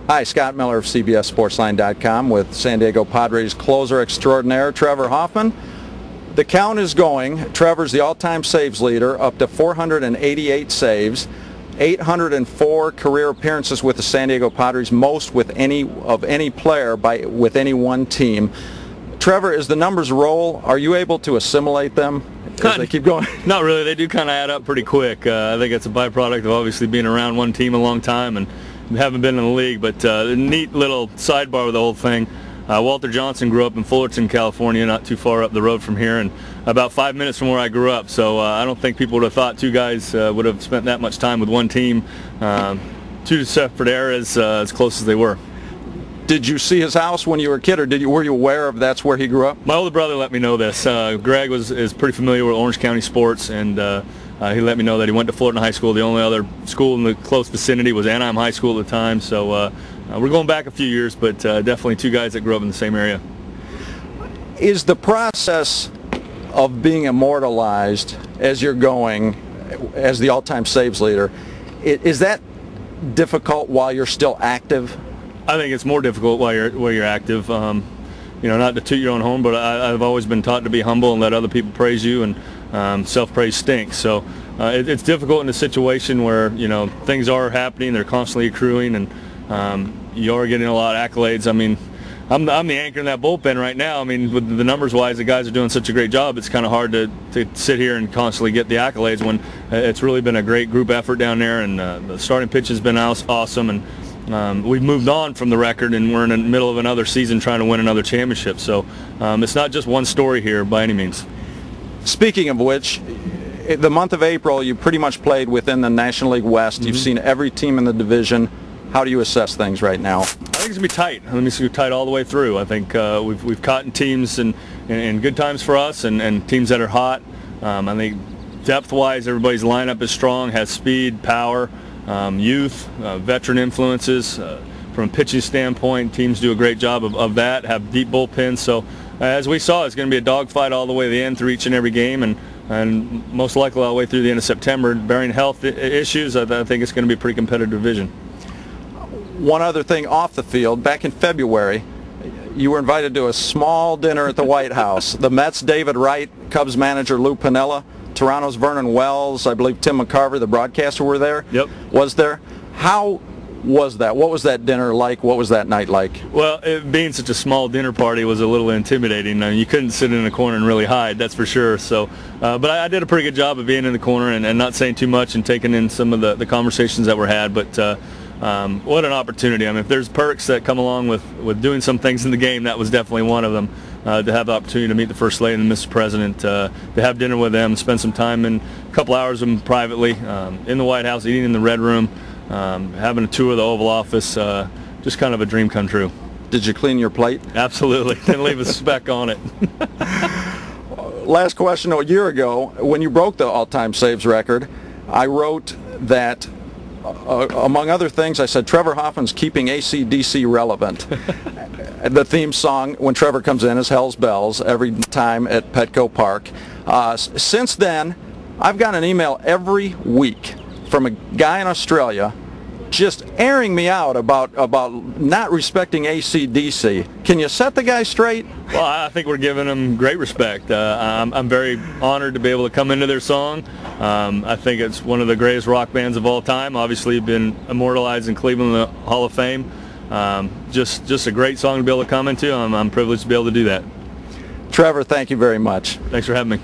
Hi, Scott Miller of CBSSportsLine.com with San Diego Padres closer extraordinaire, Trevor Hoffman. The count is going. Trevor's the all-time saves leader, up to 488 saves, 804 career appearances with the San Diego Padres, most with any player with any one team. Trevor, as the numbers roll, are you able to assimilate them as they keep going? Not really. They do kind of add up pretty quick. I think it's a byproduct of obviously being around one team a long time and haven't been in the league. But a neat little sidebar with the whole thing. Walter Johnson grew up in Fullerton, California, not too far up the road from here, and about 5 minutes from where I grew up. So I don't think people would have thought two guys would have spent that much time with one team. Two separate eras, as close as they were. Did you see his house when you were a kid, or were you aware of that's where he grew up? My older brother let me know this. Greg is pretty familiar with Orange County sports, and he let me know that he went to Fullerton High School. The only other school in the close vicinity was Anaheim High School at the time. So we're going back a few years, but definitely two guys that grew up in the same area. Is the process of being immortalized as you're going, as the all-time saves leader, is that difficult while you're still active? I think it's more difficult while you're active. Not to toot your own horn, but I've always been taught to be humble and let other people praise you, and self-praise stinks. So it's difficult in a situation where things are happening, they're constantly accruing, and you are getting a lot of accolades. I mean, I'm the anchor in that bullpen right now. I mean, with the numbers-wise, the guys are doing such a great job. It's kind of hard to sit here and constantly get the accolades when it's really been a great group effort down there, and the starting pitch has been awesome, and we've moved on from the record, and we're in the middle of another season trying to win another championship. So it's not just one story here by any means. Speaking of which, the month of April, you pretty much played within the National League West. You've seen every team in the division. How do you assess things right now? I think it's going to be tight. I think it's going to be tight all the way through. I think we've caught in teams in good times for us and teams that are hot. I think depth-wise, everybody's lineup is strong, has speed, power, youth, veteran influences. From a pitching standpoint, teams do a great job of that, have deep bullpens. So as we saw, it's going to be a dogfight all the way to the end through each and every game, and most likely all the way through the end of September. Barring health issues, I think it's going to be a pretty competitive division. One other thing off the field, back in February, you were invited to a small dinner at the White House. The Mets' David Wright, Cubs manager Lou Piniella, Toronto's Vernon Wells, I believe Tim McCarver, the broadcaster, were there. Yep. Was there? How was that? What was that dinner like? What was that night like? Well, it being such a small dinner party was a little intimidating. I mean, you couldn't sit in a corner and really hide, that's for sure. So, but I did a pretty good job of being in the corner and not saying too much and taking in some of the conversations that were had. But what an opportunity. I mean, if there's perks that come along with doing some things in the game, that was definitely one of them. To have the opportunity to meet the First Lady and Mr. President, to have dinner with them, spend some time in a couple hours with them privately in the White House, eating in the Red Room, having a tour of the Oval Office, just kind of a dream come true. Did you clean your plate? Absolutely. Didn't leave a speck on it. Last question. A year ago, when you broke the all-time saves record, I wrote that among other things, I said Trevor Hoffman's keeping AC/DC relevant. The theme song when Trevor comes in is Hell's Bells every time at Petco Park. Since then, I've got an email every week from a guy in Australia just airing me out about not respecting AC/DC. Can you set the guy straight? Well, I think we're giving him great respect. I'm very honored to be able to come into their song. I think it's one of the greatest rock bands of all time. Obviously, been immortalized in Cleveland in the Hall of Fame. Just a great song to be able to come into. I'm privileged to be able to do that. Trevor, thank you very much. Thanks for having me.